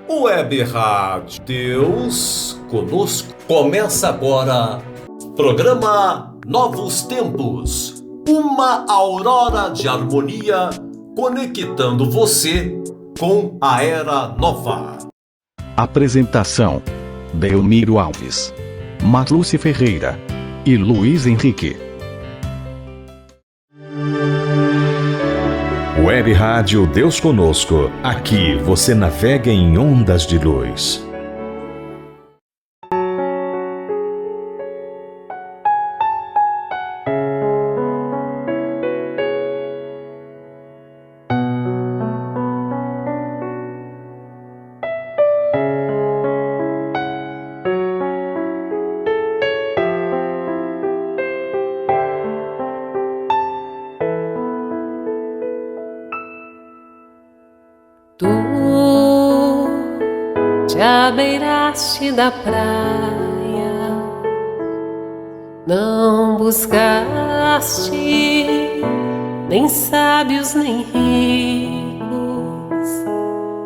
Web Rádio Deus Conosco. Começa agora programa Novos Tempos, uma aurora de harmonia conectando você com a era nova. Apresentação: Delmiro Alves, Marluce Ferreira e Luiz Henrique. Web Rádio Deus Conosco. Aqui você navega em ondas de luz. Tu te abeiraste da praia, não buscaste nem sábios nem ricos,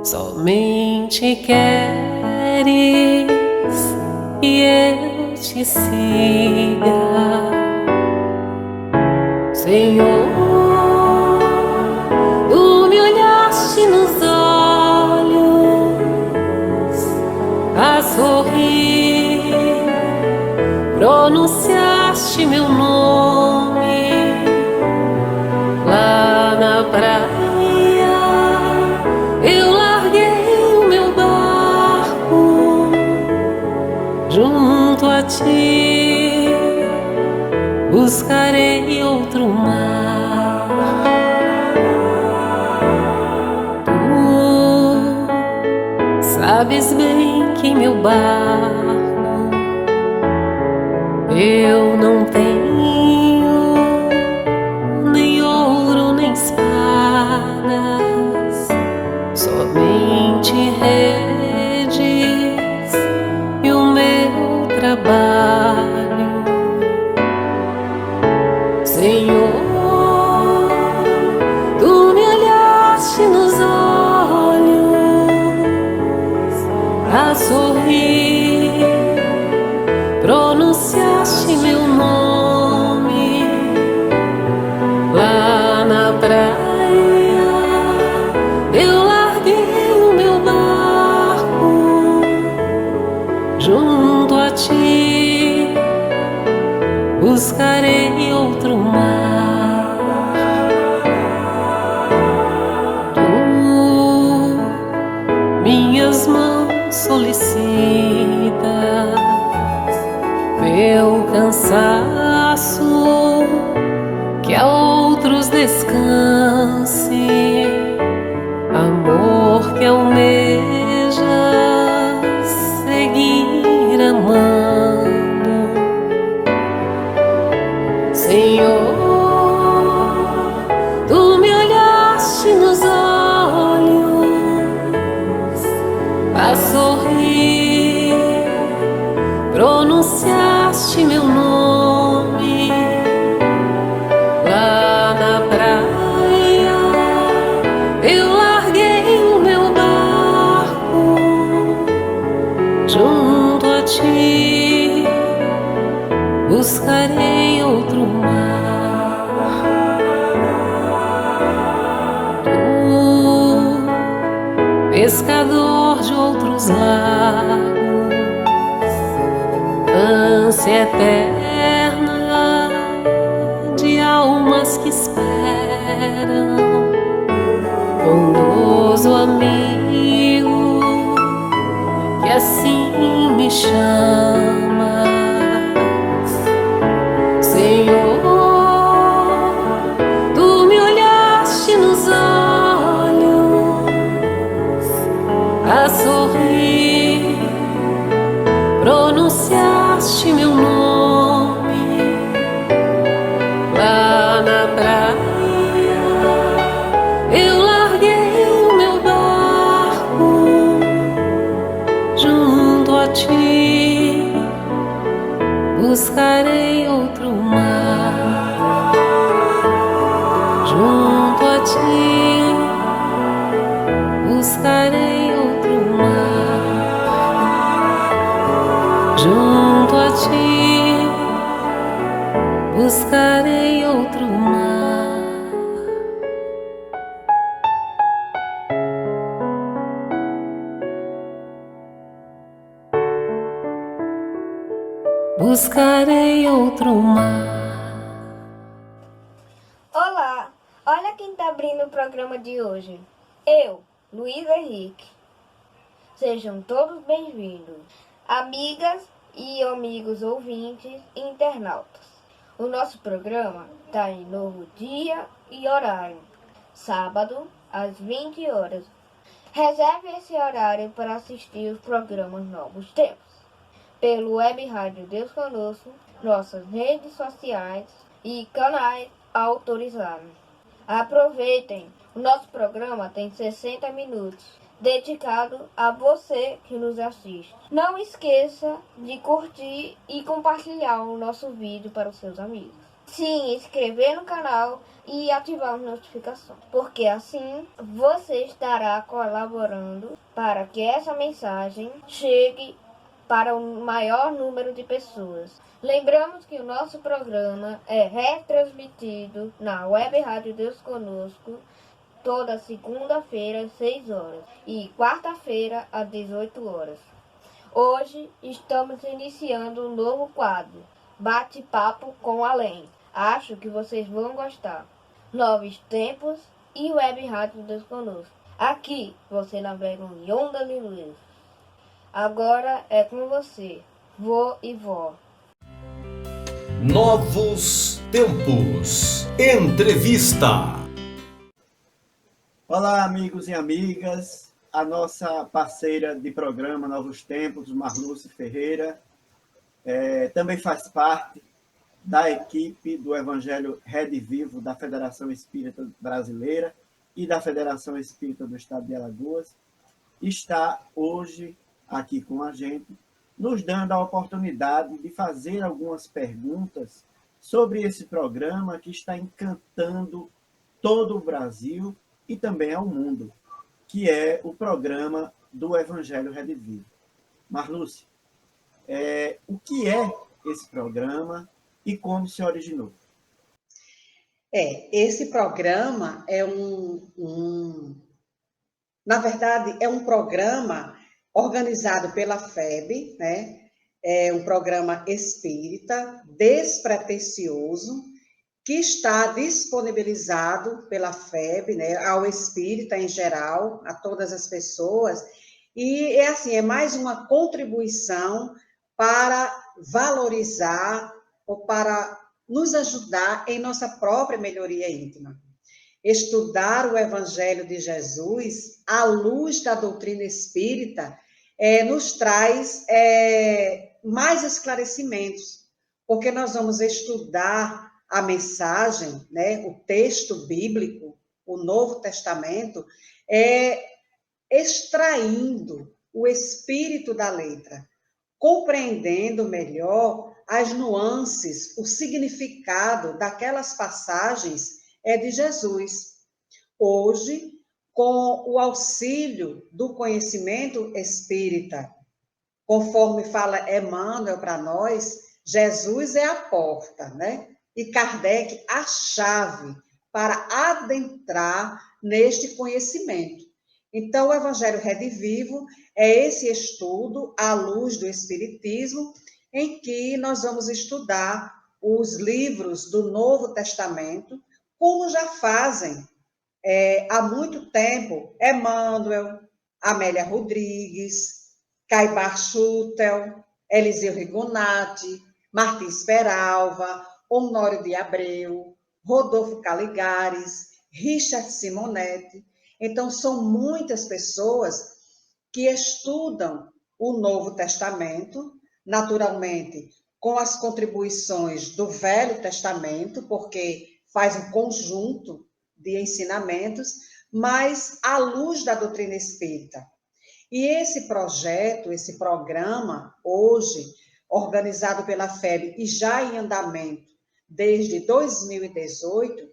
somente queres que eu te siga, Senhor. Tu me olhaste nos a sorrir, pronunciaste meu nome lá na praia. Eu larguei o meu barco junto a ti, buscarei outro mar. Tu sabes bem que meu barco eu não tenho nem ouro nem espadas, somente redes e o meu trabalho, Senhor. Tu me olhaste nos a sorrir, pronunciaste meu nome lá na praia. Eu larguei o meu barco junto a ti, buscarei outro mar. Tu, minhas mãos solicitas, meu cansaço que a outros descanse, amor que almeja seguir amando, Senhor. Tu me olhaste nos a sorrir, pronunciaste meu nome lá na praia. Eu larguei o meu barco junto a ti, buscarei outro mar. Tu, pescador de outros lagos, ânsia eterna de almas que esperam, bondoso amigo que assim me chamas, Senhor. Tu me olhaste nos a sorrir, pronunciaste meu nome lá na praia. Eu larguei o meu barco junto a ti, buscarei outro mar. Junto a ti buscarei outro mar. partir, buscarei outro mar. Buscarei outro mar. Olá, olha quem está abrindo o programa de hoje. Eu, Luiz Henrique. Sejam todos bem-vindos, amigas e amigos ouvintes e internautas. O nosso programa está em novo dia e horário, sábado às 20 horas. Reserve esse horário para assistir os programas Novos Tempos, pelo Web Rádio Deus Conosco, nossas redes sociais e canais autorizados. Aproveitem, o nosso programa tem 60 minutos, dedicado a você que nos assiste. Não esqueça de curtir e compartilhar o nosso vídeo para os seus amigos. Se inscrever no canal e ativar as notificações, porque assim você estará colaborando para que essa mensagem chegue para o maior número de pessoas. Lembramos que o nosso programa é retransmitido na Web Rádio Deus Conosco toda segunda-feira às 6 horas e quarta-feira às 18 horas. Hoje estamos iniciando um novo quadro, Bate-Papo com Além. Acho que vocês vão gostar. Novos Tempos e Web Rádio Deus Conosco. Aqui você navega em onda de luz. Agora é com você, vô e vó. Novos Tempos. Entrevista. Olá, amigos e amigas. A nossa parceira de programa Novos Tempos, Marluce Ferreira, também faz parte da equipe do Evangelho Rede Vivo da Federação Espírita Brasileira e da Federação Espírita do Estado de Alagoas. Está hoje aqui com a gente, nos dando a oportunidade de fazer algumas perguntas sobre esse programa que está encantando todo o Brasil e também ao mundo, que é o programa do Evangelho Rede Vivo. Marluce, o que é esse programa e como se originou? Esse programa na verdade, é um programa organizado pela FEB, né? É um programa espírita, despretensioso, que está disponibilizado pela FEB, né, ao espírita em geral, a todas as pessoas, e é mais uma contribuição para valorizar ou para nos ajudar em nossa própria melhoria íntima. Estudar o Evangelho de Jesus à luz da doutrina espírita nos traz mais esclarecimentos, porque nós vamos estudar a mensagem, né, o texto bíblico, o Novo Testamento, extraindo o espírito da letra, compreendendo melhor as nuances, o significado daquelas passagens de Jesus. Hoje, com o auxílio do conhecimento espírita, conforme fala Emmanuel para nós, Jesus é a porta, né? E Kardec a chave para adentrar neste conhecimento. Então, o Evangelho Rede Vivo é esse estudo à luz do Espiritismo, em que nós vamos estudar os livros do Novo Testamento, como já fazem há muito tempo Emmanuel, Amélia Rodrigues, Caibar Schutel, Eliseu Rigonati, Martins Peralva, Honório de Abreu, Rodolfo Caligares, Richard Simonetti. Então, são muitas pessoas que estudam o Novo Testamento, naturalmente, com as contribuições do Velho Testamento, porque faz um conjunto de ensinamentos, mas à luz da doutrina espírita. E esse projeto, esse programa, hoje, organizado pela FEB e já em andamento desde 2018,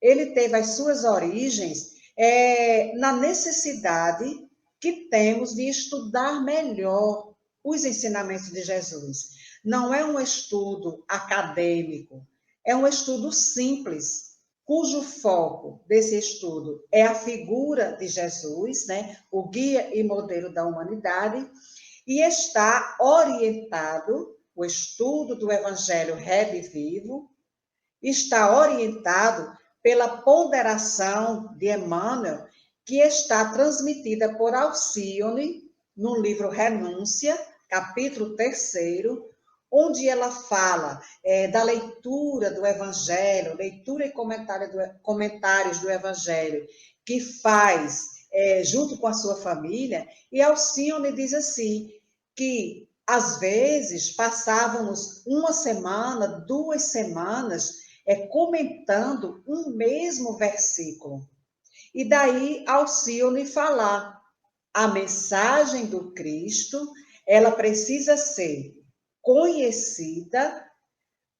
ele teve as suas origens na necessidade que temos de estudar melhor os ensinamentos de Jesus. não é um estudo acadêmico, é um estudo simples, cujo foco desse estudo é a figura de Jesus, né, o guia e modelo da humanidade, e está orientado, o estudo do Evangelho Redivivo, está orientado pela ponderação de Emmanuel, que está transmitida por Alcione, no livro Renúncia, capítulo 3º, onde ela fala da leitura do Evangelho, leitura e comentários do Evangelho, que faz junto com a sua família, e Alcione diz assim, que às vezes passávamos uma semana, 2 semanas, comentando um mesmo versículo. E daí Alcione falar, a mensagem do Cristo, ela precisa ser conhecida,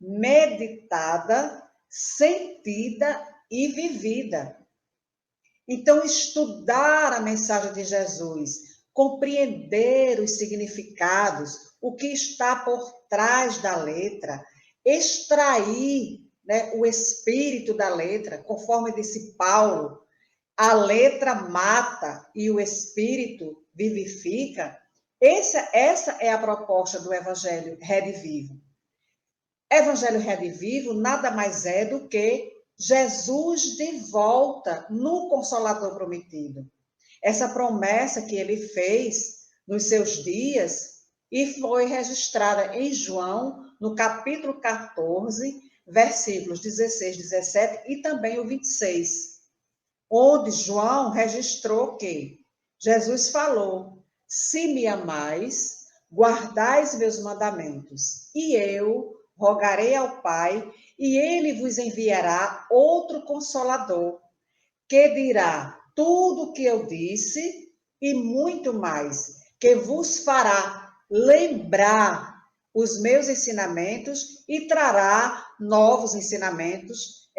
meditada, sentida e vivida. Então, estudar a mensagem de Jesus, compreender os significados, o que está por trás da letra, extrair, né, o espírito da letra, conforme disse Paulo, a letra mata e o espírito vivifica. Essa é a proposta do Evangelho Redivivo. Evangelho Redivivo nada mais é do que Jesus de volta no Consolador prometido. Essa promessa que ele fez nos seus dias e foi registrada em João, no capítulo 14, versículos 16, 17 e também o 26, onde João registrou que Jesus falou, se me amais, guardais meus mandamentos, e eu rogarei ao Pai, e ele vos enviará outro Consolador, que dirá tudo o que eu disse e muito mais, que vos fará lembrar os meus ensinamentos e trará novos ensinamentos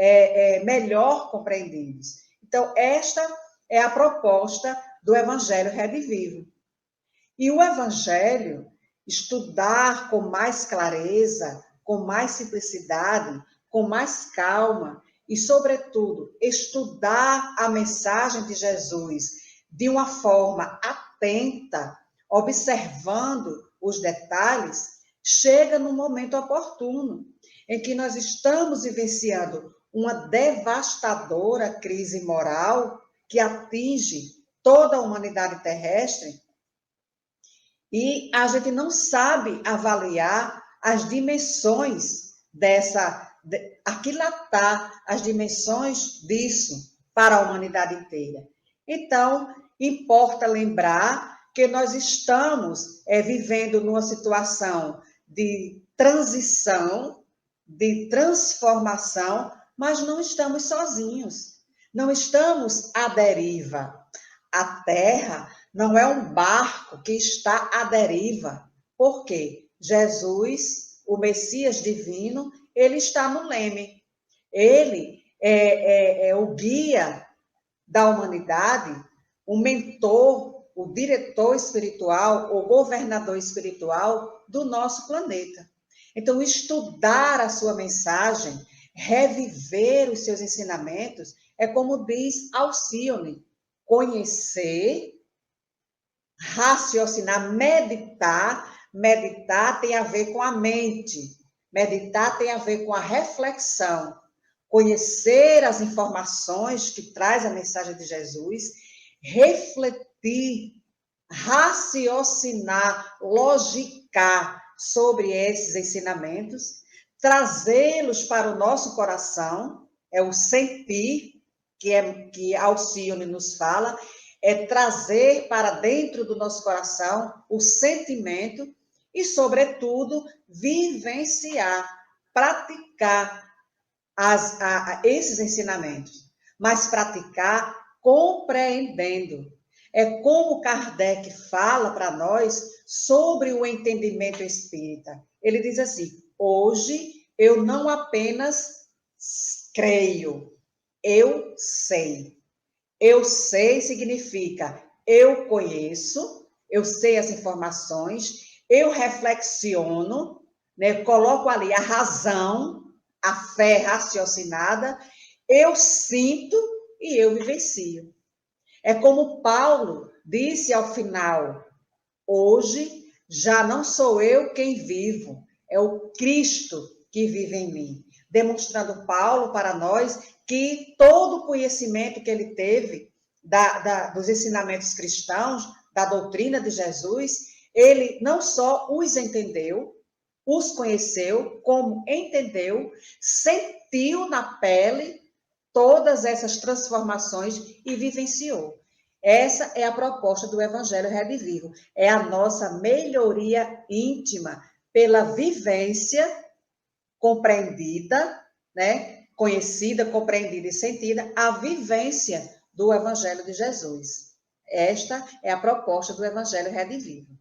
melhor compreendidos. Então, esta é a proposta do Evangelho Redivivo. E o Evangelho, estudar com mais clareza, com mais simplicidade, com mais calma e, sobretudo, estudar a mensagem de Jesus de uma forma atenta, observando os detalhes, chega no momento oportuno, em que nós estamos vivenciando uma devastadora crise moral que atinge toda a humanidade terrestre, e a gente não sabe avaliar as dimensões aquilatar as dimensões disso para a humanidade inteira. Então, importa lembrar que nós estamos vivendo numa situação de transição, de transformação, mas não estamos sozinhos, não estamos à deriva. A Terra não é um barco que está à deriva. Por quê? Jesus, o Messias divino, ele está no leme. Ele é o guia da humanidade, o mentor, o diretor espiritual, o governador espiritual do nosso planeta. Então, estudar a sua mensagem, reviver os seus ensinamentos, é como diz Alcione, conhecer, raciocinar, meditar. Meditar tem a ver com a mente, meditar tem a ver com a reflexão, conhecer as informações que traz a mensagem de Jesus, refletir, raciocinar, logicar sobre esses ensinamentos, trazê-los para o nosso coração, é o sentir, que Alcione nos fala, é trazer para dentro do nosso coração o sentimento e, sobretudo, vivenciar, praticar esses ensinamentos, mas praticar compreendendo. É como Kardec fala para nós sobre o entendimento espírita. Ele diz assim, hoje eu não apenas creio, eu sei. Eu sei significa eu conheço, eu sei as informações, eu reflexiono, né? Eu coloco ali a razão, a fé raciocinada, eu sinto e eu vivencio. É como Paulo disse ao final: hoje já não sou eu quem vivo, é o Cristo que vive em mim. Demonstrando Paulo para nós que todo o conhecimento que ele teve dos ensinamentos cristãos, da doutrina de Jesus, ele não só os entendeu, os conheceu, como entendeu, sentiu na pele todas essas transformações e vivenciou. Essa é a proposta do Evangelho Redivivo, é a nossa melhoria íntima pela vivência compreendida, né? Conhecida, compreendida e sentida, a vivência do Evangelho de Jesus. Esta é a proposta do Evangelho Redivivo.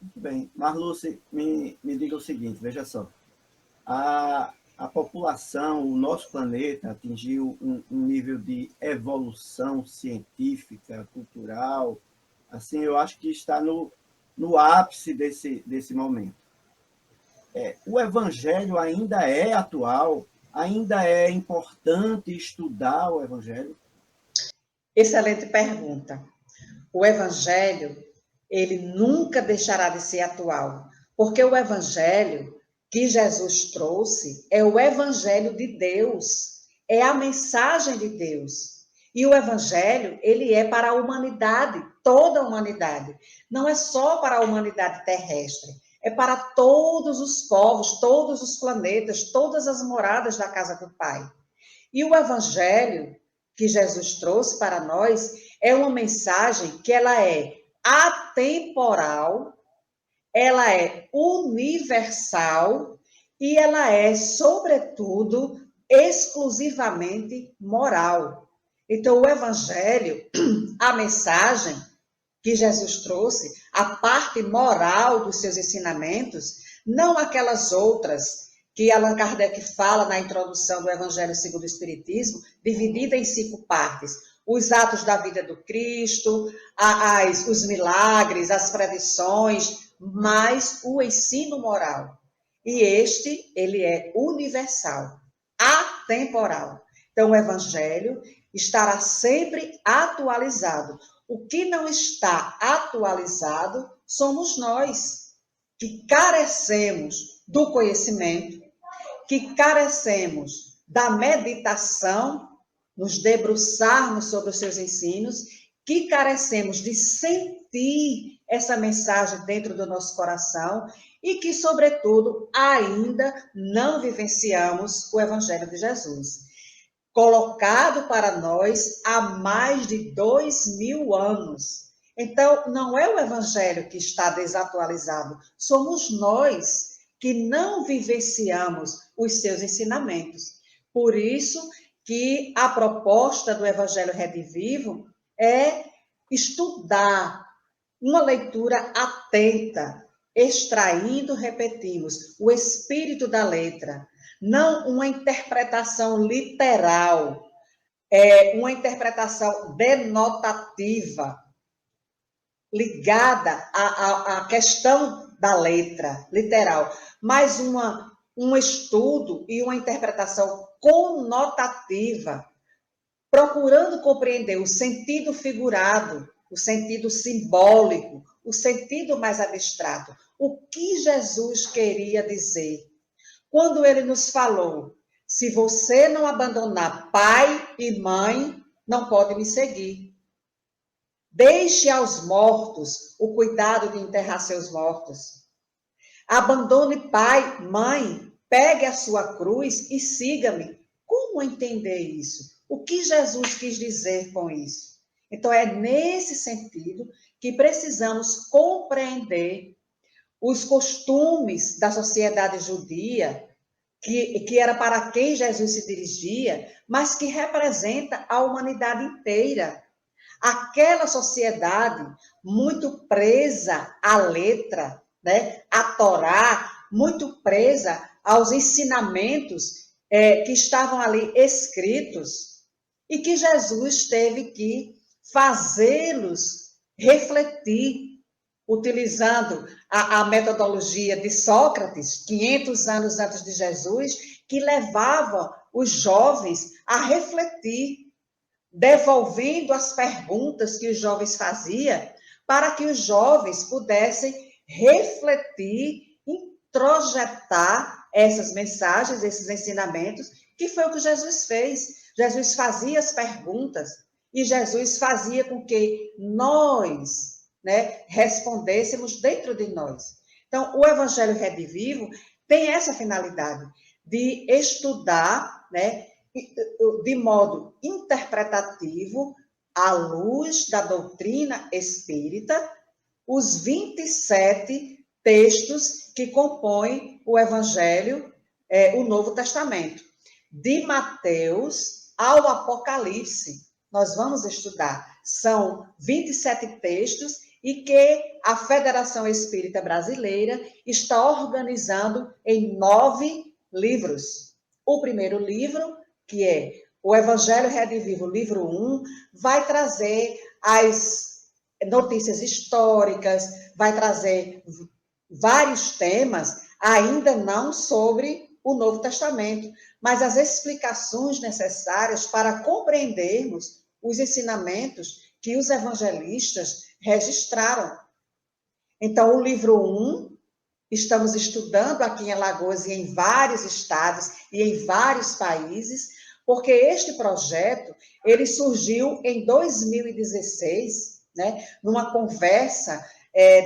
Muito bem. Marluce, me diga o seguinte, veja só. A população, o nosso planeta atingiu um nível de evolução científica, cultural, assim, eu acho que está no ápice desse momento. O Evangelho ainda é atual, ainda é importante estudar o Evangelho? Excelente pergunta. O Evangelho, ele nunca deixará de ser atual, porque o Evangelho que Jesus trouxe é o Evangelho de Deus, é a mensagem de Deus. E o Evangelho, ele é para a humanidade, toda a humanidade. Não é só para a humanidade terrestre, é para todos os povos, todos os planetas, todas as moradas da casa do Pai. E o Evangelho que Jesus trouxe para nós é uma mensagem que ela é atemporal, ela é universal e ela é, sobretudo, exclusivamente moral. Então, o Evangelho, a mensagem que Jesus trouxe, a parte moral dos seus ensinamentos, não aquelas outras que Allan Kardec fala na introdução do Evangelho segundo o Espiritismo, dividida em 5 partes. Os atos da vida do Cristo, os milagres, as predições, mas o ensino moral. E este, ele é universal, atemporal. Então, o Evangelho estará sempre atualizado. O que não está atualizado somos nós, que carecemos do conhecimento, que carecemos da meditação, nos debruçarmos sobre os seus ensinos, que carecemos de sentir essa mensagem dentro do nosso coração e que, sobretudo, ainda não vivenciamos o Evangelho de Jesus, colocado para nós há mais de 2000 anos. Então, não é o Evangelho que está desatualizado, somos nós que não vivenciamos os seus ensinamentos. Por isso que a proposta do Evangelho Redivivo é estudar uma leitura atenta, extraindo, repetimos, o espírito da letra, não uma interpretação literal, uma interpretação denotativa, ligada à questão da letra, literal, mas um estudo e uma interpretação conotativa, procurando compreender o sentido figurado, o sentido simbólico, o sentido mais abstrato. O que Jesus queria dizer? Quando ele nos falou, se você não abandonar pai e mãe, não pode me seguir. Deixe aos mortos o cuidado de enterrar seus mortos. Abandone pai, mãe, pegue a sua cruz e siga-me. Como entender isso? O que Jesus quis dizer com isso? Então, é nesse sentido que precisamos compreender os costumes da sociedade judia, que era para quem Jesus se dirigia, mas que representa a humanidade inteira. Aquela sociedade muito presa à letra, né? À Torá, muito presa aos ensinamentos que estavam ali escritos e que Jesus teve que fazê-los refletir, utilizando a metodologia de Sócrates, 500 anos antes de Jesus, que levava os jovens a refletir, devolvendo as perguntas que os jovens faziam, para que os jovens pudessem refletir, introjetar essas mensagens, esses ensinamentos, que foi o que Jesus fez. Jesus fazia as perguntas e Jesus fazia com que nós, respondêssemos dentro de nós. Então, o Evangelho Redivivo tem essa finalidade de estudar, de modo interpretativo, à luz da doutrina espírita, os 27 textos que compõem o Evangelho, o Novo Testamento. De Mateus ao Apocalipse, nós vamos estudar. São 27 textos e que a Federação Espírita Brasileira está organizando em 9 livros. O primeiro livro, que é o Evangelho Redivivo, livro 1, vai trazer as notícias históricas, vai trazer vários temas, ainda não sobre o Novo Testamento, mas as explicações necessárias para compreendermos os ensinamentos que os evangelistas registraram. Então, o livro 1, estamos estudando aqui em Alagoas e em vários estados e em vários países, porque este projeto, ele surgiu em 2016, numa conversa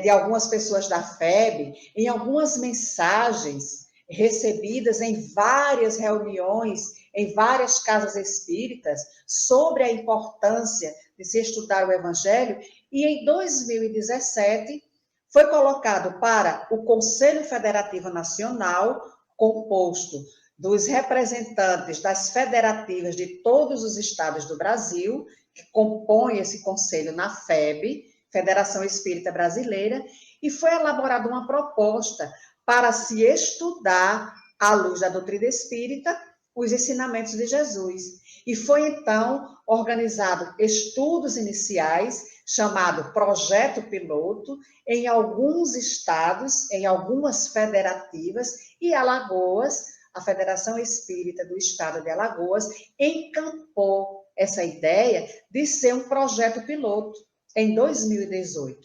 de algumas pessoas da FEB, em algumas mensagens recebidas em várias reuniões, em várias casas espíritas, sobre a importância de se estudar o Evangelho, e em 2017 foi colocado para o Conselho Federativo Nacional, composto dos representantes das federativas de todos os estados do Brasil, que compõem esse conselho na FEB, Federação Espírita Brasileira, e foi elaborada uma proposta para se estudar, à luz da doutrina espírita, os ensinamentos de Jesus. E foi, então, organizado estudos iniciais, chamado Projeto Piloto, em alguns estados, em algumas federativas, e Alagoas, a Federação Espírita do Estado de Alagoas, encampou essa ideia de ser um projeto piloto em 2018.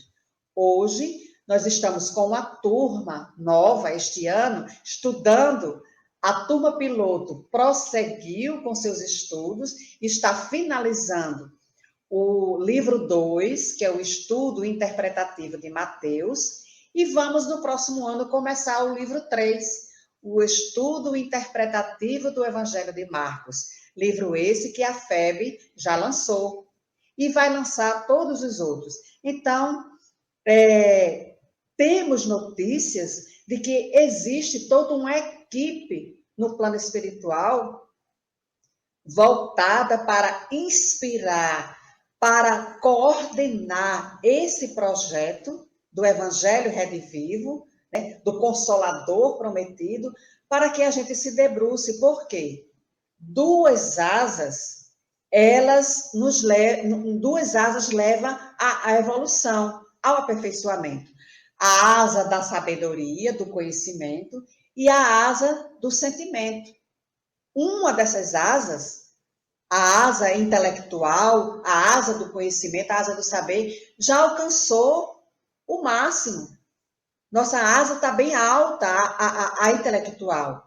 Hoje, nós estamos com uma turma nova este ano, estudando. A turma piloto prosseguiu com seus estudos, está finalizando o livro 2, que é o estudo interpretativo de Mateus, e vamos no próximo ano começar o livro 3, o estudo interpretativo do Evangelho de Marcos. Livro esse que a FEB já lançou e vai lançar todos os outros. Então, temos notícias de que existe toda uma equipe no plano espiritual voltada para inspirar, para coordenar esse projeto do Evangelho Redivivo, do Consolador prometido, para que a gente se debruce. Por quê? Duas asas levam à evolução, ao aperfeiçoamento. A asa da sabedoria, do conhecimento, e a asa do sentimento. Uma dessas asas, a asa intelectual, a asa do conhecimento, a asa do saber, já alcançou o máximo. Nossa asa está bem alta, a intelectual.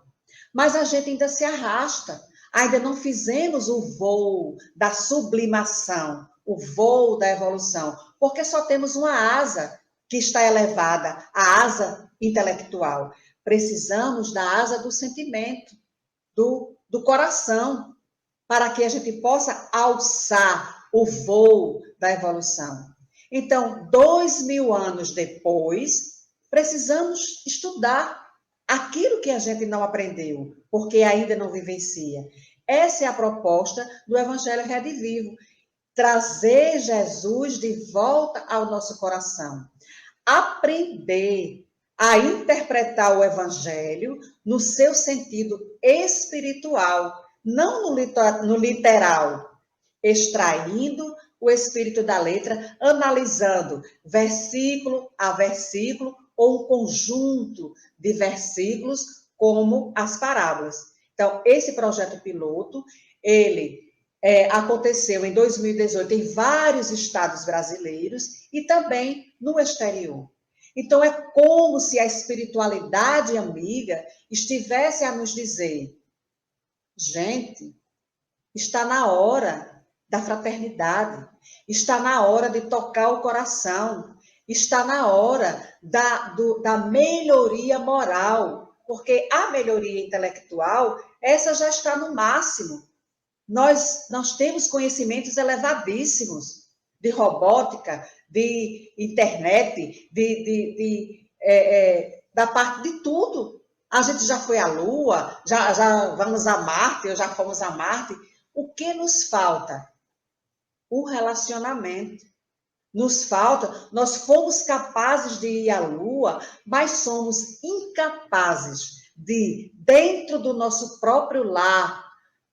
Mas a gente ainda se arrasta. Ainda não fizemos o voo da sublimação, o voo da evolução, porque só temos uma asa que está elevada, a asa intelectual. Precisamos da asa do sentimento, do coração, para que a gente possa alçar o voo da evolução. Então, 2000 anos depois, precisamos estudar aquilo que a gente não aprendeu, porque ainda não vivencia. Essa é a proposta do Evangelho Redivivo, trazer Jesus de volta ao nosso coração. Aprender a interpretar o Evangelho no seu sentido espiritual, não no literal, extraindo o espírito da letra, analisando versículo a versículo ou um conjunto de versículos, como as parábolas. Então, esse projeto piloto, ele aconteceu em 2018 em vários estados brasileiros e também no exterior. Então, é como se a espiritualidade amiga estivesse a nos dizer: gente, está na hora da fraternidade, está na hora de tocar o coração, está na hora da melhoria moral, porque a melhoria intelectual, essa já está no máximo. Nós temos conhecimentos elevadíssimos de robótica, de internet, da parte de tudo. A gente já foi à Lua, já vamos a Marte, ou já fomos a Marte. O que nos falta? O relacionamento. Nos falta, nós fomos capazes de ir à Lua, mas somos incapazes de, dentro do nosso próprio lar,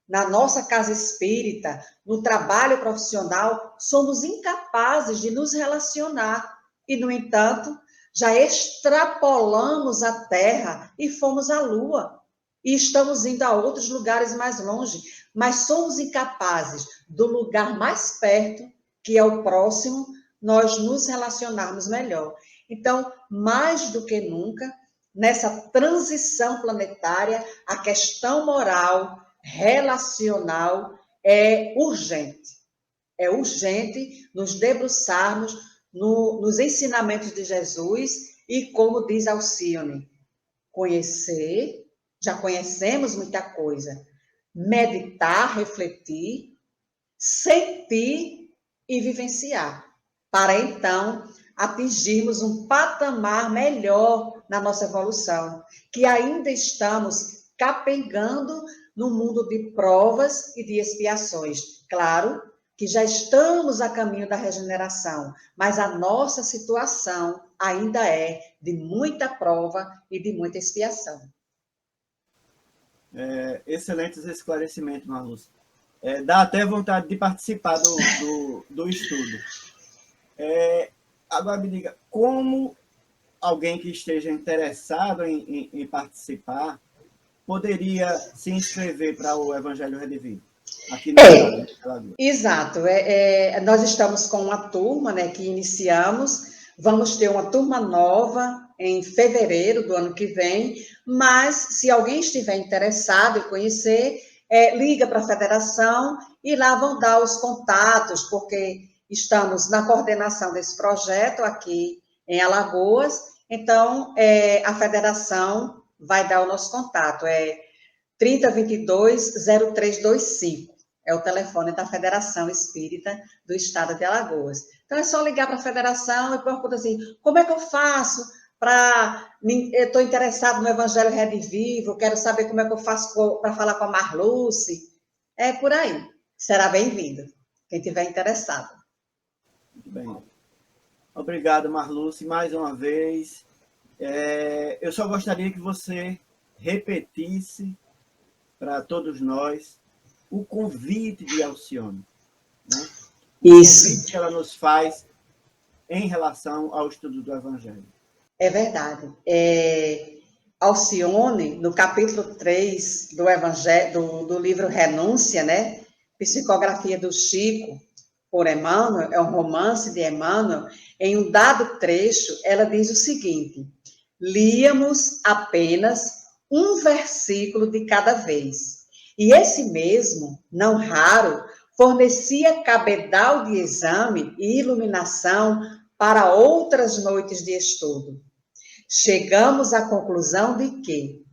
na nossa casa espírita, no trabalho profissional, somos incapazes de nos relacionar. E, no entanto, já extrapolamos a Terra e fomos à Lua. E estamos indo a outros lugares mais longe, mas somos incapazes do lugar mais perto, que é o próximo, nós nos relacionarmos melhor. Então, mais do que nunca, nessa transição planetária, a questão moral, relacional é urgente. É urgente nos debruçarmos nos ensinamentos de Jesus e, como diz Alcione, conhecer, já conhecemos muita coisa, meditar, refletir, sentir e vivenciar, para então atingirmos um patamar melhor na nossa evolução, que ainda estamos capengando no mundo de provas e de expiações. Claro que já estamos a caminho da regeneração, mas a nossa situação ainda é de muita prova e de muita expiação. Excelentes esclarecimentos, Marlúcia. Dá até vontade de participar do estudo. Agora me diga, como alguém que esteja interessado em participar poderia se inscrever para o Evangelho Redivivo? Aqui no estado de Alagoas. Exato. Nós estamos com uma turma, né, que iniciamos. Vamos ter uma turma nova em fevereiro do ano que vem, mas se alguém estiver interessado em conhecer, liga para a federação e lá vão dar os contatos, porque estamos na coordenação desse projeto aqui em Alagoas. Então, a federação vai dar o nosso contato, 3022-0325, é o telefone da Federação Espírita do Estado de Alagoas. Então, é só ligar para a federação e perguntar assim, como é que eu faço eu estou interessado no Evangelho Redivivo, quero saber como é que eu faço para falar com a Marluce. É por aí. Será bem-vindo, quem estiver interessado. Muito bem. Obrigado, Marluce, mais uma vez. Eu só gostaria que você repetisse para todos nós o convite de Alcione, né? Isso. O convite que ela nos faz em relação ao estudo do Evangelho. É verdade. Alcione, no capítulo 3 do Evangelho, do livro Renúncia, né? Psicografia do Chico, por Emmanuel, é um romance de Emmanuel, em um dado trecho, ela diz o seguinte: líamos apenas um versículo de cada vez. E esse mesmo, não raro, fornecia cabedal de exame e iluminação para outras noites de estudo. Chegamos à conclusão de que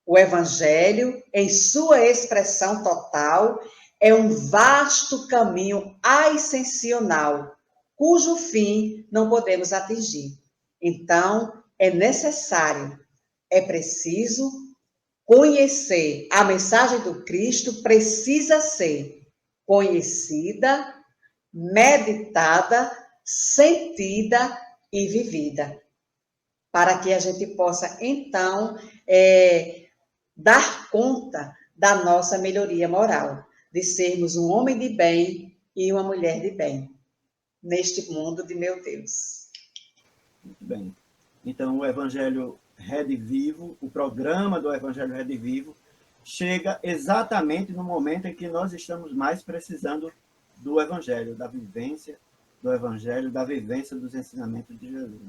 o Evangelho, em sua expressão total, é um vasto caminho ascensional, cujo fim não podemos atingir. Então, é necessário, é preciso conhecer. A mensagem do Cristo precisa ser conhecida, meditada, sentida e vivida, para que a gente possa, então, dar conta da nossa melhoria moral, de sermos um homem de bem, e uma mulher de bem neste mundo de meu Deus. Muito bem. Então, o Evangelho Rede Vivo, o programa do Evangelho Rede Vivo, chega exatamente no momento em que nós estamos mais precisando do Evangelho, da vivência do Evangelho, da vivência dos ensinamentos de Jesus.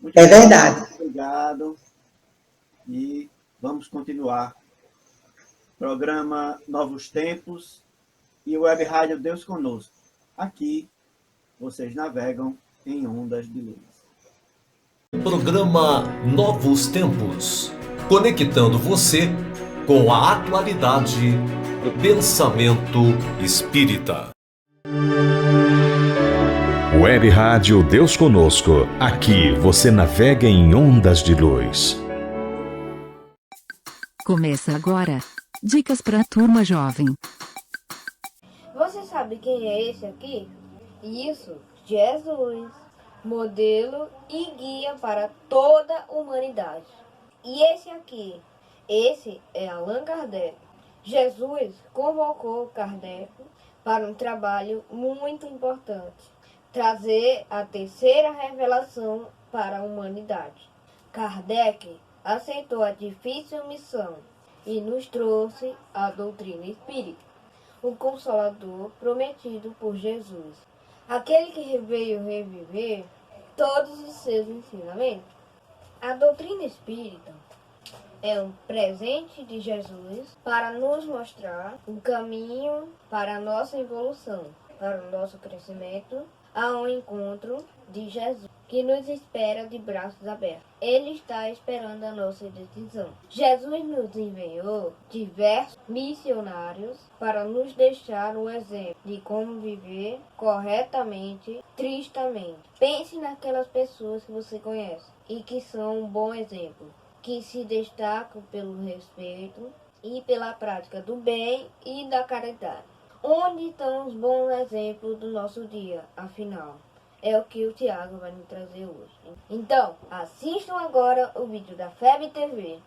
Muito verdade. Obrigado. E vamos continuar. Programa Novos Tempos e Web Rádio Deus Conosco. Aqui, vocês navegam em ondas de luz. Programa Novos Tempos, conectando você com a atualidade do pensamento espírita. Web Rádio Deus Conosco. Aqui você navega em ondas de luz. Começa agora. Dicas para a turma jovem. Você sabe quem é esse aqui? Isso, Jesus, modelo e guia para toda a humanidade. E esse aqui? Esse é Allan Kardec. Jesus convocou Kardec para um trabalho muito importante, trazer a terceira revelação para a humanidade. Kardec aceitou a difícil missão e nos trouxe a doutrina espírita, o Consolador prometido por Jesus, aquele que veio reviver todos os seus ensinamentos. A doutrina espírita é um presente de Jesus para nos mostrar o caminho para a nossa evolução, para o nosso crescimento, ao encontro de Jesus, que nos espera de braços abertos. Ele está esperando a nossa decisão. Jesus nos enviou diversos missionários para nos deixar um exemplo de como viver corretamente, tristamente. Pense naquelas pessoas que você conhece e que são um bom exemplo, que se destacam pelo respeito e pela prática do bem e da caridade. Onde estão os bons exemplos do nosso dia, afinal? É o que o Tiago vai nos trazer hoje. Então, assistam agora o vídeo da FEB TV.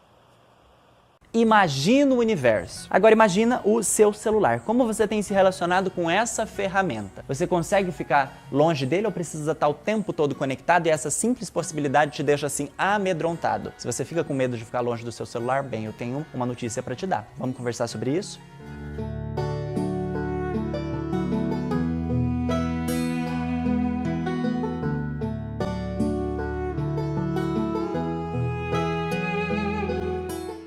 Imagina o universo. Agora imagina o seu celular. Como você tem se relacionado com essa ferramenta? Você consegue ficar longe dele ou precisa estar o tempo todo conectado e essa simples possibilidade te deixa assim amedrontado? Se você fica com medo de ficar longe do seu celular, bem, eu tenho uma notícia para te dar. Vamos conversar sobre isso?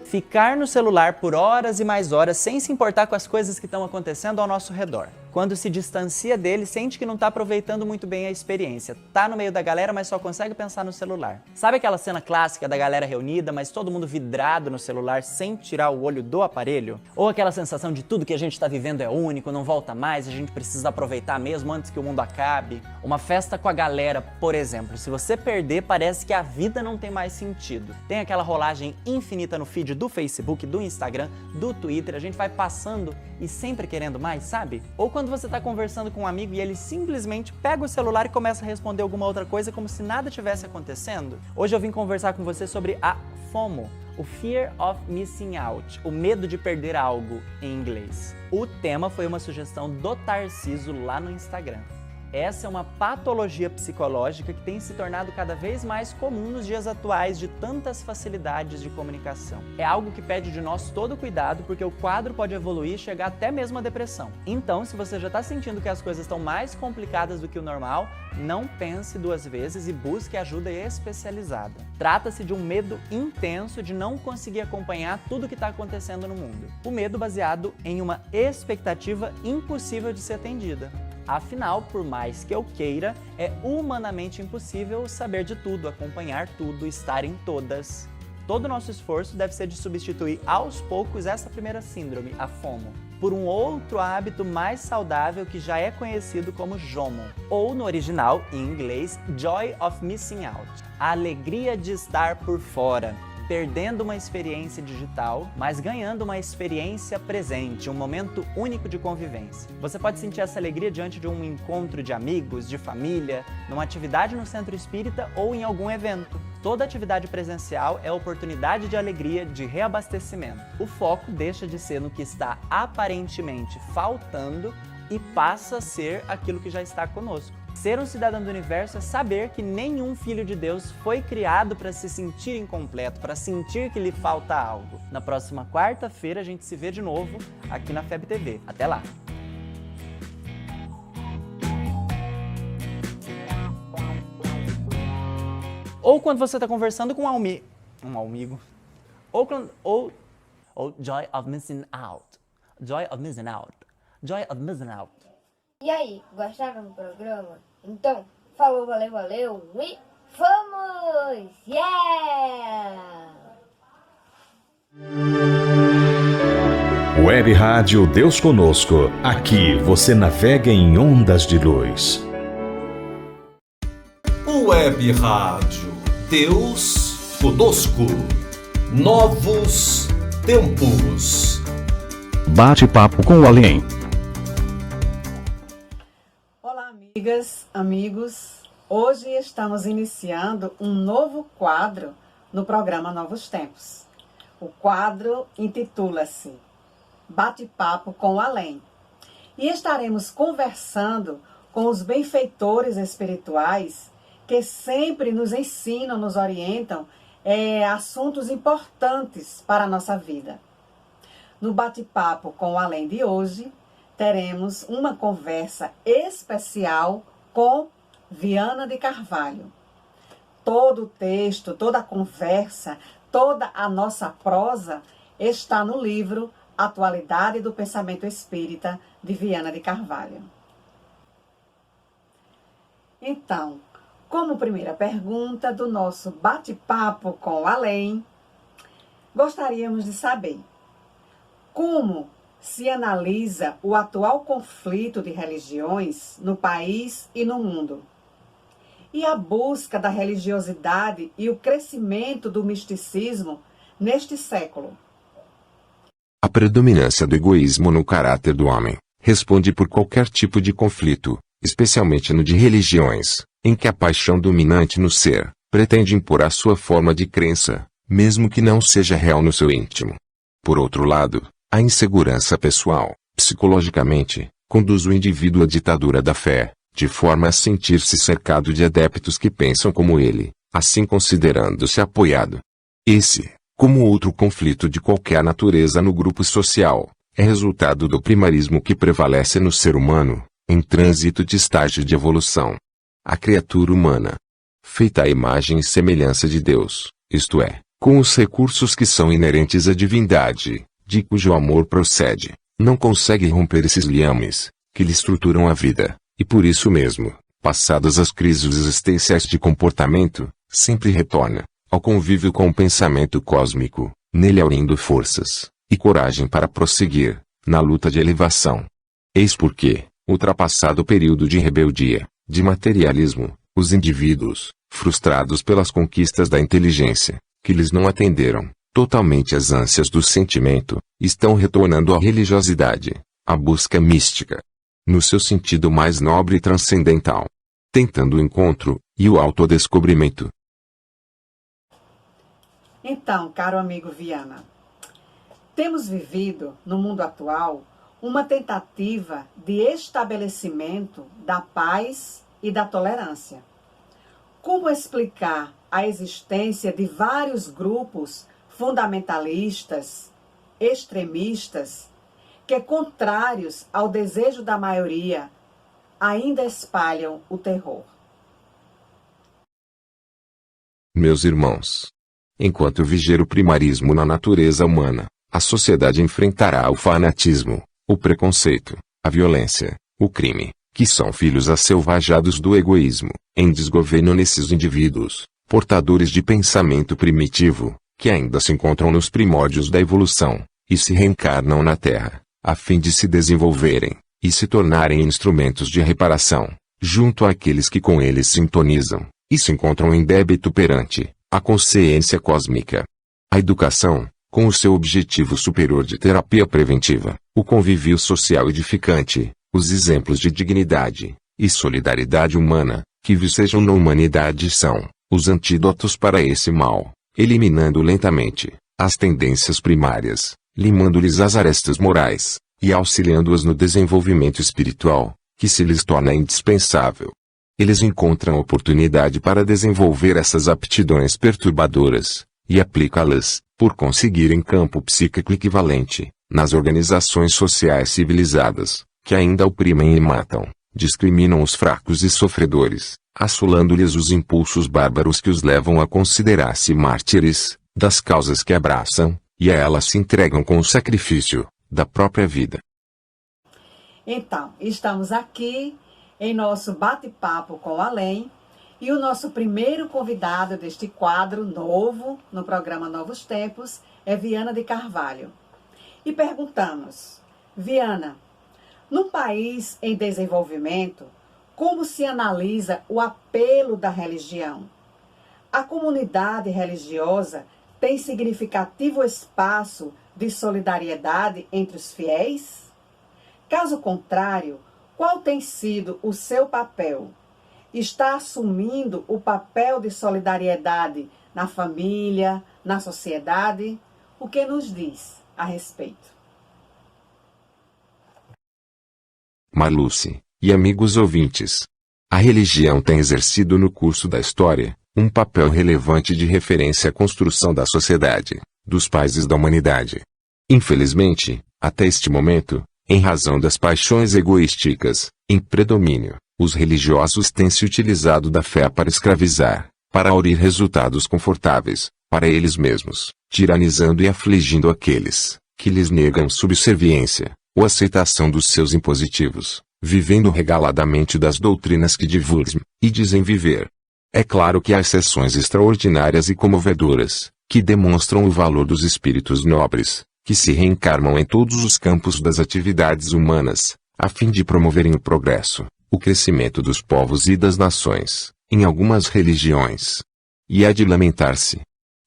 Ficar no celular por horas e mais horas sem se importar com as coisas que estão acontecendo ao nosso redor. Quando se distancia dele, sente que não está aproveitando muito bem a experiência. Tá no meio da galera, mas só consegue pensar no celular. Sabe aquela cena clássica da galera reunida, mas todo mundo vidrado no celular sem tirar o olho do aparelho? Ou aquela sensação de tudo que a gente está vivendo é único, não volta mais, a gente precisa aproveitar mesmo antes que o mundo acabe? Uma festa com a galera, por exemplo, se você perder, parece que a vida não tem mais sentido. Tem aquela rolagem infinita no feed do Facebook, do Instagram, do Twitter, a gente vai passando e sempre querendo mais, sabe? Ou quando você está conversando com um amigo e ele simplesmente pega o celular e começa a responder alguma outra coisa como se nada tivesse acontecendo. Hoje eu vim conversar com você sobre a FOMO, o Fear of Missing Out, o medo de perder algo em inglês. O tema foi uma sugestão do Tarciso lá no Instagram. Essa é uma patologia psicológica que tem se tornado cada vez mais comum nos dias atuais de tantas facilidades de comunicação. É algo que pede de nós todo cuidado porque o quadro pode evoluir e chegar até mesmo à depressão. Então, se você já está sentindo que as coisas estão mais complicadas do que o normal, não pense duas vezes e busque ajuda especializada. Trata-se de um medo intenso de não conseguir acompanhar tudo o que está acontecendo no mundo. O medo baseado em uma expectativa impossível de ser atendida. Afinal, por mais que eu queira, é humanamente impossível saber de tudo, acompanhar tudo, estar em todas. Todo o nosso esforço deve ser de substituir aos poucos essa primeira síndrome, a FOMO, por um outro hábito mais saudável que já é conhecido como JOMO, ou no original, em inglês, Joy of Missing Out, a alegria de estar por fora. Perdendo uma experiência digital, mas ganhando uma experiência presente, um momento único de convivência. Você pode sentir essa alegria diante de um encontro de amigos, de família, numa atividade no centro espírita ou em algum evento. Toda atividade presencial é oportunidade de alegria, de reabastecimento. O foco deixa de ser no que está aparentemente faltando e passa a ser aquilo que já está conosco. Ser um cidadão do universo é saber que nenhum filho de Deus foi criado para se sentir incompleto, para sentir que lhe falta algo. Na próxima quarta-feira a gente se vê de novo aqui na FEB TV. Até lá! Ou quando você está conversando com um amigo. Ou joy of missing out. Joy of missing out. Joy of missing out. E aí, gostaram do programa? Então, falou, valeu, valeu e vamos! Yeah! Web Rádio Deus Conosco. Aqui você navega em ondas de luz. Web Rádio Deus Conosco. Novos tempos. Bate-papo com o além. Olá, amigas, amigos. Hoje estamos iniciando um novo quadro no programa Novos Tempos. O quadro intitula-se Bate-papo com o além. E estaremos conversando com os benfeitores espirituais que sempre nos ensinam, nos orientam assuntos importantes para a nossa vida. No bate-papo com o além de hoje, teremos uma conversa especial com Viana de Carvalho. Todo o texto, toda a conversa, toda a nossa prosa está no livro Atualidade do Pensamento Espírita, de Viana de Carvalho. Então, como primeira pergunta do nosso bate-papo com o além, gostaríamos de saber como se analisa o atual conflito de religiões no país e no mundo, e a busca da religiosidade e o crescimento do misticismo neste século. A predominância do egoísmo no caráter do homem responde por qualquer tipo de conflito, especialmente no de religiões, em que a paixão dominante no ser pretende impor a sua forma de crença, mesmo que não seja real no seu íntimo. Por outro lado, a insegurança pessoal, psicologicamente, conduz o indivíduo à ditadura da fé, de forma a sentir-se cercado de adeptos que pensam como ele, assim considerando-se apoiado. Esse, como outro conflito de qualquer natureza no grupo social, é resultado do primarismo que prevalece no ser humano, em trânsito de estágio de evolução. A criatura humana, feita à imagem e semelhança de Deus, isto é, com os recursos que são inerentes à divindade, de cujo amor procede, não consegue romper esses liames, que lhe estruturam a vida, e por isso mesmo, passadas as crises existenciais de comportamento, sempre retorna ao convívio com o pensamento cósmico, nele aurindo forças e coragem para prosseguir na luta de elevação. Eis porque, ultrapassado o período de rebeldia, de materialismo, os indivíduos, frustrados pelas conquistas da inteligência, que lhes não atenderam totalmente às ânsias do sentimento, estão retornando à religiosidade, à busca mística, no seu sentido mais nobre e transcendental, tentando o encontro e o autodescobrimento. Então, caro amigo Viana, temos vivido, no mundo atual, uma tentativa de estabelecimento da paz e da tolerância. Como explicar a existência de vários grupos fundamentalistas, extremistas, que, contrários ao desejo da maioria, ainda espalham o terror? Meus irmãos, enquanto viger o primarismo na natureza humana, a sociedade enfrentará o fanatismo, o preconceito, a violência, o crime, que são filhos asselvajados do egoísmo, em desgoverno nesses indivíduos, portadores de pensamento primitivo, que ainda se encontram nos primórdios da evolução, e se reencarnam na Terra, a fim de se desenvolverem, e se tornarem instrumentos de reparação, junto àqueles que com eles sintonizam, e se encontram em débito perante a consciência cósmica. A educação, com o seu objetivo superior de terapia preventiva, o convívio social edificante, os exemplos de dignidade e solidariedade humana, que vicejam na humanidade são os antídotos para esse mal, eliminando lentamente as tendências primárias, limando-lhes as arestas morais, e auxiliando-as no desenvolvimento espiritual, que se lhes torna indispensável. Eles encontram oportunidade para desenvolver essas aptidões perturbadoras, e aplicá-las, por conseguir em campo psíquico equivalente, nas organizações sociais civilizadas, que ainda oprimem e matam, discriminam os fracos e sofredores, assolando-lhes os impulsos bárbaros que os levam a considerar-se mártires, das causas que abraçam, e a elas se entregam com o sacrifício da própria vida. Então, estamos aqui em nosso bate-papo com o além, e o nosso primeiro convidado deste quadro novo, no programa Novos Tempos, é Viana de Carvalho. E perguntamos, Viana, num país em desenvolvimento, como se analisa o apelo da religião? A comunidade religiosa tem significativo espaço de solidariedade entre os fiéis? Caso contrário, qual tem sido o seu papel? Está assumindo o papel de solidariedade na família, na sociedade? O que nos diz a respeito? Marluce, e amigos ouvintes, a religião tem exercido no curso da história um papel relevante de referência à construção da sociedade, dos países da humanidade. Infelizmente, até este momento, em razão das paixões egoísticas em predomínio, os religiosos têm se utilizado da fé para escravizar, para aurir resultados confortáveis, para eles mesmos, tiranizando e afligindo aqueles que lhes negam subserviência, ou aceitação dos seus impositivos, vivendo regaladamente das doutrinas que divulgam e dizem viver. É claro que há exceções extraordinárias e comovedoras, que demonstram o valor dos espíritos nobres, que se reencarnam em todos os campos das atividades humanas, a fim de promoverem o progresso, o crescimento dos povos e das nações, em algumas religiões. E há de lamentar-se.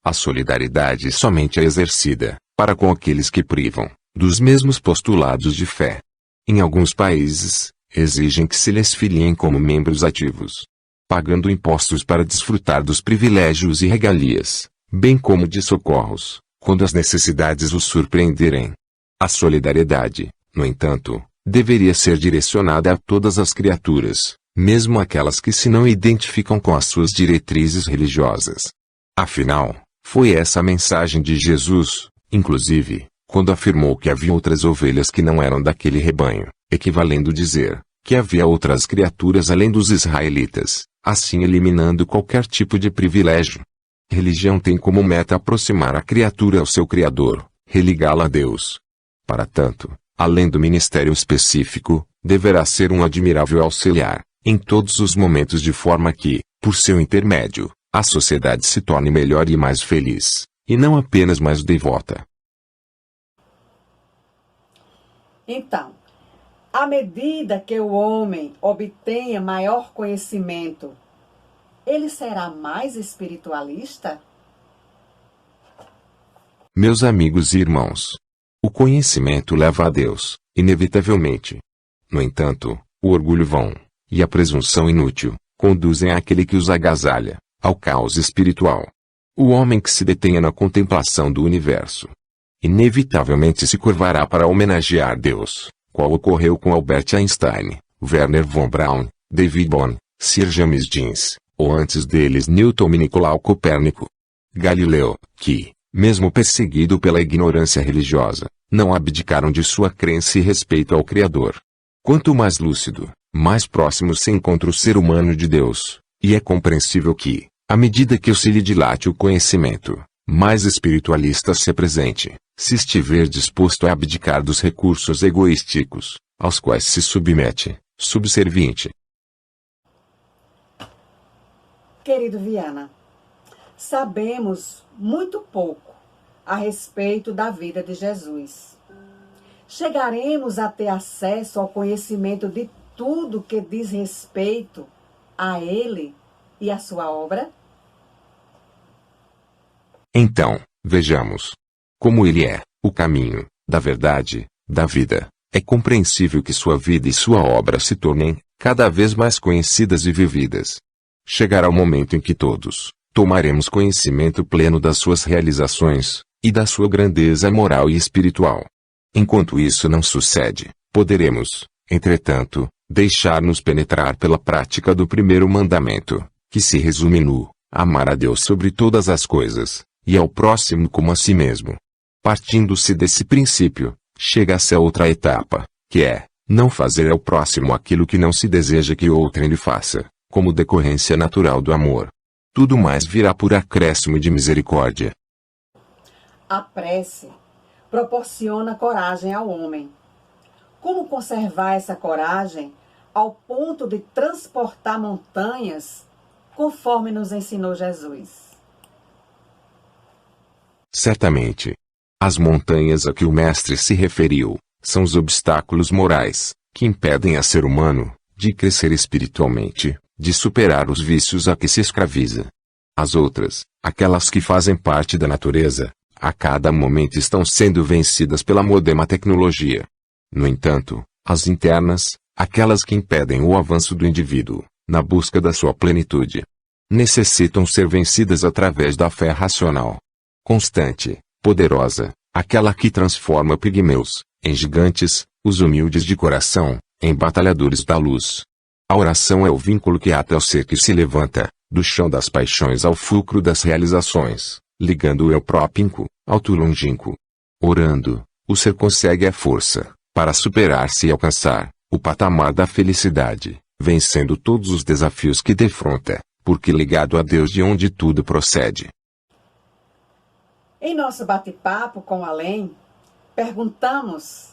A solidariedade somente é exercida, para com aqueles que privam, dos mesmos postulados de fé. Em alguns países, exigem que se lhes filiem como membros ativos, pagando impostos para desfrutar dos privilégios e regalias, bem como de socorros, quando as necessidades os surpreenderem. A solidariedade, no entanto, deveria ser direcionada a todas as criaturas, mesmo aquelas que se não identificam com as suas diretrizes religiosas. Afinal, foi essa a mensagem de Jesus, inclusive, quando afirmou que havia outras ovelhas que não eram daquele rebanho, equivalendo dizer que havia outras criaturas além dos israelitas, assim eliminando qualquer tipo de privilégio. Religião tem como meta aproximar a criatura ao seu Criador, religá-la a Deus. Para tanto, além do ministério específico, deverá ser um admirável auxiliar, em todos os momentos, de forma que, por seu intermédio, a sociedade se torne melhor e mais feliz, e não apenas mais devota. Então, à medida que o homem obtenha maior conhecimento, ele será mais espiritualista? Meus amigos e irmãos, o conhecimento leva a Deus, inevitavelmente. No entanto, o orgulho vão, e a presunção inútil, conduzem àquele que os agasalha, ao caos espiritual. O homem que se detenha na contemplação do universo, inevitavelmente se curvará para homenagear Deus, qual ocorreu com Albert Einstein, Werner von Braun, David Bohm, Sir James Jeans, ou antes deles Newton e Nicolau Copérnico. Galileu, que, mesmo perseguido pela ignorância religiosa, não abdicaram de sua crença e respeito ao Criador. Quanto mais lúcido, mais próximo se encontra o ser humano de Deus, e é compreensível que, à medida que se lhe dilate o conhecimento, mais espiritualista se apresente, se estiver disposto a abdicar dos recursos egoísticos, aos quais se submete, subserviente. Querido Viana, sabemos muito pouco a respeito da vida de Jesus. Chegaremos a ter acesso ao conhecimento de tudo que diz respeito a ele e a sua obra? Então, vejamos. Como ele é, o caminho, da verdade, da vida, é compreensível que sua vida e sua obra se tornem, cada vez mais conhecidas e vividas. Chegará o momento em que todos tomaremos conhecimento pleno das suas realizações, e da sua grandeza moral e espiritual. Enquanto isso não sucede, poderemos, entretanto, deixar-nos penetrar pela prática do primeiro mandamento, que se resume no amar a Deus sobre todas as coisas, e ao próximo como a si mesmo. Partindo-se desse princípio, chega-se a outra etapa, que é não fazer ao próximo aquilo que não se deseja que outrem lhe faça, como decorrência natural do amor. Tudo mais virá por acréscimo de misericórdia. A prece proporciona coragem ao homem. Como conservar essa coragem ao ponto de transportar montanhas, conforme nos ensinou Jesus? Certamente. As montanhas a que o Mestre se referiu, são os obstáculos morais, que impedem a ser humano, de crescer espiritualmente, de superar os vícios a que se escraviza. As outras, aquelas que fazem parte da natureza, a cada momento estão sendo vencidas pela moderna tecnologia. No entanto, as internas, aquelas que impedem o avanço do indivíduo, na busca da sua plenitude, necessitam ser vencidas através da fé racional. Constante, poderosa, aquela que transforma pigmeus em gigantes, os humildes de coração em batalhadores da luz. A oração é o vínculo que ata ao ser que se levanta, do chão das paixões ao fulcro das realizações, ligando o eu próprio ao tu longínquo. Orando, o ser consegue a força para superar-se e alcançar o patamar da felicidade, vencendo todos os desafios que defronta, porque ligado a Deus de onde tudo procede. Em nosso bate-papo com Além, perguntamos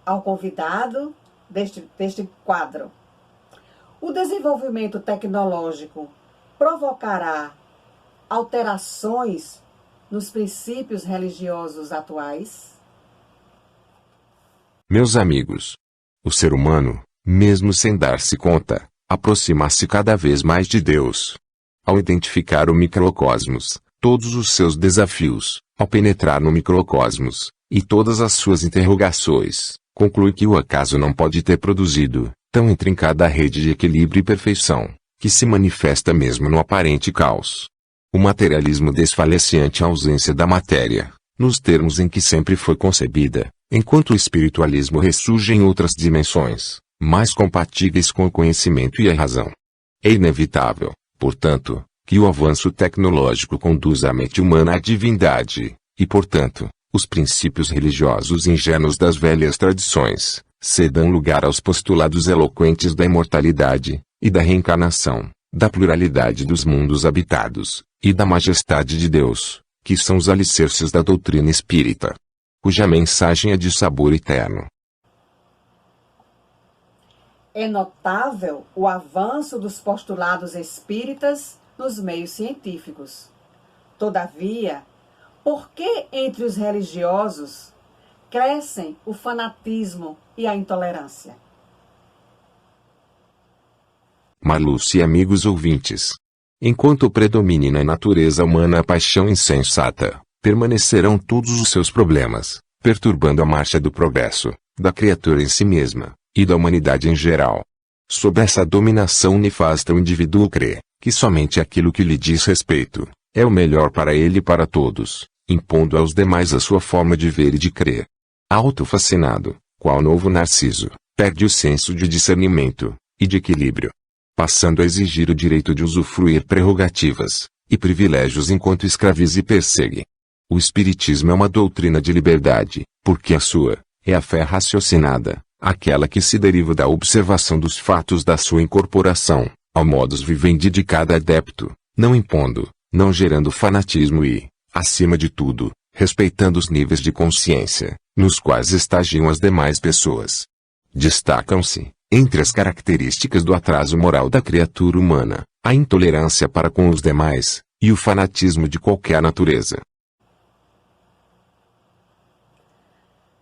ao convidado deste quadro: o desenvolvimento tecnológico provocará alterações nos princípios religiosos atuais? Meus amigos, o ser humano, mesmo sem dar-se conta, aproxima-se cada vez mais de Deus. Ao identificar o microcosmos, todos os seus desafios, ao penetrar no microcosmos, e todas as suas interrogações, conclui que o acaso não pode ter produzido tão intrincada rede de equilíbrio e perfeição, que se manifesta mesmo no aparente caos. O materialismo desfalece a ausência da matéria, nos termos em que sempre foi concebida, enquanto o espiritualismo ressurge em outras dimensões, mais compatíveis com o conhecimento e a razão. É inevitável, portanto, que o avanço tecnológico conduza a mente humana à divindade, e portanto, os princípios religiosos ingênuos das velhas tradições, cedam lugar aos postulados eloquentes da imortalidade, e da reencarnação, da pluralidade dos mundos habitados, e da majestade de Deus, que são os alicerces da doutrina espírita, cuja mensagem é de sabor eterno. É notável o avanço dos postulados espíritas nos meios científicos. Todavia, por que entre os religiosos crescem o fanatismo e a intolerância? Marluce e amigos ouvintes, enquanto predomine na natureza humana a paixão insensata, permanecerão todos os seus problemas, perturbando a marcha do progresso, da criatura em si mesma, e da humanidade em geral. Sob essa dominação nefasta o indivíduo crê que somente aquilo que lhe diz respeito é o melhor para ele e para todos, impondo aos demais a sua forma de ver e de crer. Autofascinado, qual novo narciso, perde o senso de discernimento e de equilíbrio, passando a exigir o direito de usufruir prerrogativas e privilégios enquanto escraviza e persegue. O Espiritismo é uma doutrina de liberdade, porque a sua é a fé raciocinada, aquela que se deriva da observação dos fatos da sua incorporação, ao modus vivendi de cada adepto, não impondo, não gerando fanatismo e, acima de tudo, respeitando os níveis de consciência, nos quais estagiam as demais pessoas. Destacam-se, entre as características do atraso moral da criatura humana, a intolerância para com os demais, e o fanatismo de qualquer natureza.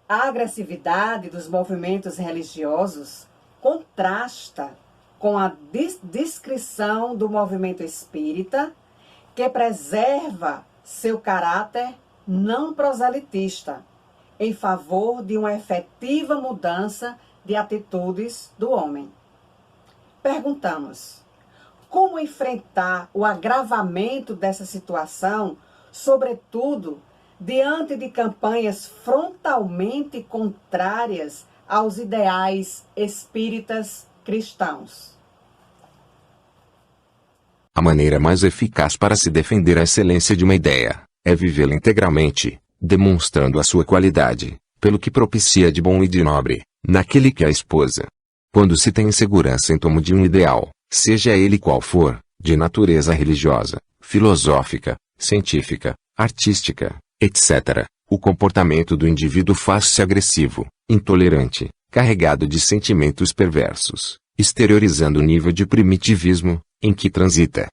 A agressividade dos movimentos religiosos contrasta com a descrição do movimento espírita, que preserva seu caráter não proselitista, em favor de uma efetiva mudança de atitudes do homem. Perguntamos: como enfrentar o agravamento dessa situação, sobretudo diante de campanhas frontalmente contrárias aos ideais espíritas cristãos. A maneira mais eficaz para se defender a excelência de uma ideia é vivê-la integralmente, demonstrando a sua qualidade, pelo que propicia de bom e de nobre, naquele que a esposa. Quando se tem segurança em torno de um ideal, seja ele qual for, de natureza religiosa, filosófica, científica, artística, etc., o comportamento do indivíduo faz-se agressivo, intolerante, carregado de sentimentos perversos, exteriorizando o nível de primitivismo em que transita.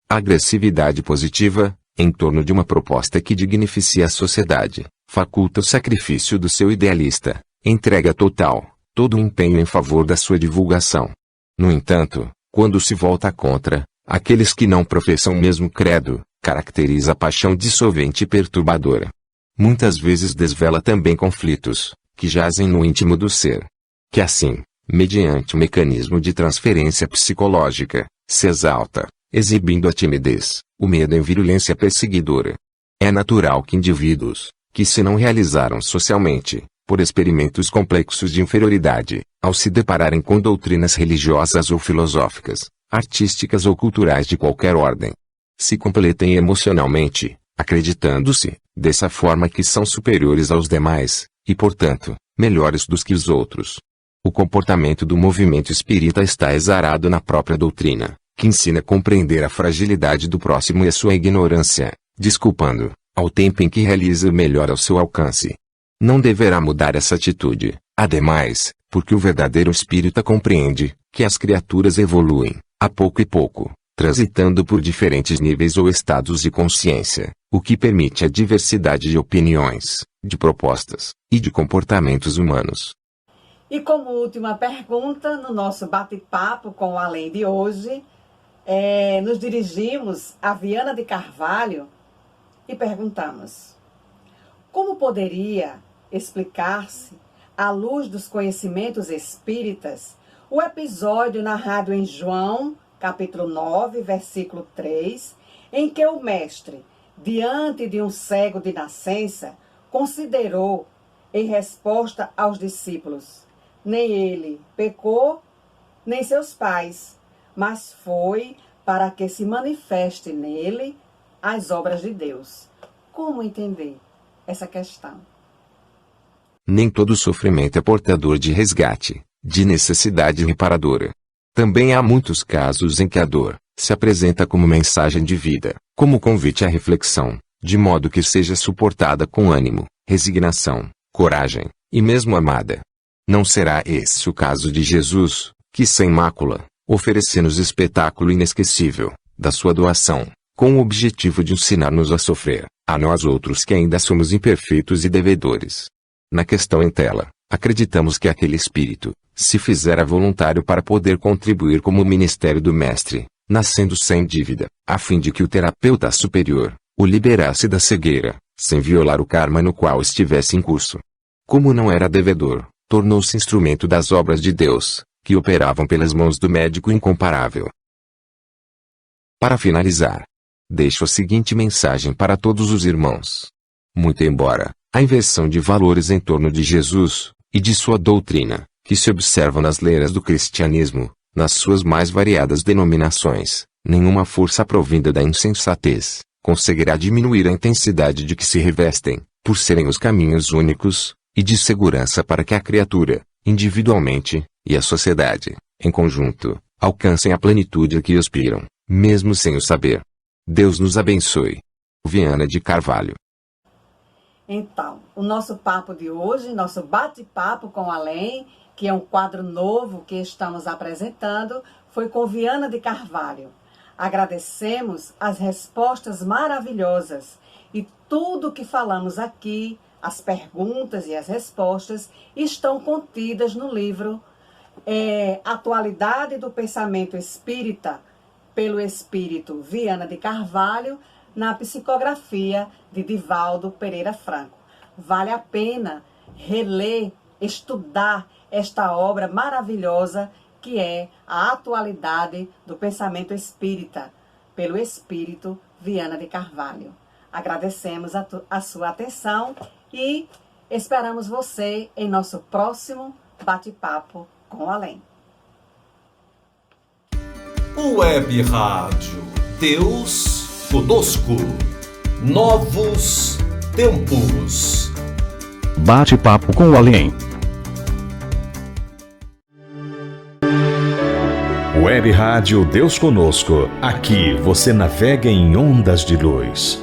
A agressividade positiva, em torno de uma proposta que dignificia a sociedade, faculta o sacrifício do seu idealista, entrega total, todo o empenho em favor da sua divulgação. No entanto, quando se volta contra aqueles que não professam o mesmo credo, caracteriza a paixão dissolvente e perturbadora. Muitas vezes desvela também conflitos, que jazem no íntimo do ser. Que assim, mediante o mecanismo de transferência psicológica, se exalta, exibindo a timidez, o medo em virulência perseguidora. É natural que indivíduos, que se não realizaram socialmente, por experimentos complexos de inferioridade, ao se depararem com doutrinas religiosas ou filosóficas, artísticas ou culturais de qualquer ordem, se completem emocionalmente, acreditando-se, dessa forma que são superiores aos demais, e portanto, melhores dos que os outros. O comportamento do movimento espírita está exarado na própria doutrina, que ensina a compreender a fragilidade do próximo e a sua ignorância, desculpando, ao tempo em que realiza o melhor ao seu alcance. Não deverá mudar essa atitude, ademais, porque o verdadeiro espírita compreende que as criaturas evoluem, a pouco e pouco, transitando por diferentes níveis ou estados de consciência, o que permite a diversidade de opiniões, de propostas e de comportamentos humanos. E como última pergunta, no nosso bate-papo com o Além de hoje, nos dirigimos a Viana de Carvalho e perguntamos: como poderia explicar-se, à luz dos conhecimentos espíritas, o episódio narrado em João, capítulo 9, versículo 3, em que o mestre, diante de um cego de nascença, considerou, em resposta aos discípulos, nem ele pecou, nem seus pais, mas foi para que se manifeste nele as obras de Deus. Como entender essa questão? Nem todo sofrimento é portador de resgate, de necessidade reparadora. Também há muitos casos em que a dor se apresenta como mensagem de vida, como convite à reflexão, de modo que seja suportada com ânimo, resignação, coragem, e mesmo amada. Não será esse o caso de Jesus, que sem mácula, oferece-nos espetáculo inesquecível, da sua doação, com o objetivo de ensinar-nos a sofrer, a nós outros que ainda somos imperfeitos e devedores. Na questão em tela, acreditamos que aquele espírito se fizera voluntário para poder contribuir como o ministério do mestre, nascendo sem dívida, a fim de que o terapeuta superior o liberasse da cegueira, sem violar o karma no qual estivesse em curso. Como não era devedor, tornou-se instrumento das obras de Deus, que operavam pelas mãos do médico incomparável. Para finalizar, deixo a seguinte mensagem para todos os irmãos. Muito embora a inversão de valores em torno de Jesus e de sua doutrina, que se observa nas leiras do cristianismo, nas suas mais variadas denominações, nenhuma força provinda da insensatez conseguirá diminuir a intensidade de que se revestem, por serem os caminhos únicos e de segurança para que a criatura, individualmente, e a sociedade, em conjunto, alcancem a plenitude a que aspiram, mesmo sem o saber. Deus nos abençoe. Viana de Carvalho. Então, o nosso papo de hoje, nosso bate-papo com Além, que é um quadro novo que estamos apresentando, foi com Viana de Carvalho. Agradecemos as respostas maravilhosas e tudo que falamos aqui, as perguntas e as respostas, estão contidas no livro Atualidade do Pensamento Espírita, pelo Espírito Viana de Carvalho, na psicografia de Divaldo Pereira Franco. Vale a pena reler, estudar esta obra maravilhosa que é a Atualidade do Pensamento Espírita, pelo Espírito Viana de Carvalho. Agradecemos a sua atenção e esperamos você em nosso próximo bate-papo com o Além. Web Rádio Deus Conosco. Novos tempos. Bate-papo com o Além. Web Rádio Deus Conosco. Aqui você navega em ondas de luz.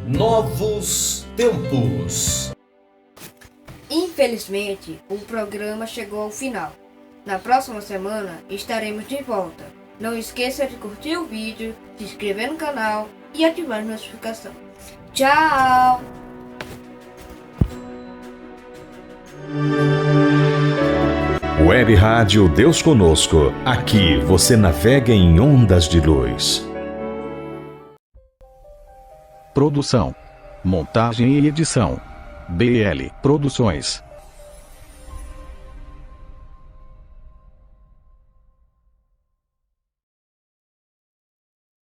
Novos tempos. Infelizmente, o programa chegou ao final. Na próxima semana estaremos de volta. Não esqueça de curtir o vídeo, se inscrever no canal e ativar a notificação. Tchau! Web Rádio Deus Conosco. Aqui você navega em ondas de luz. Produção, montagem e edição: BL Produções.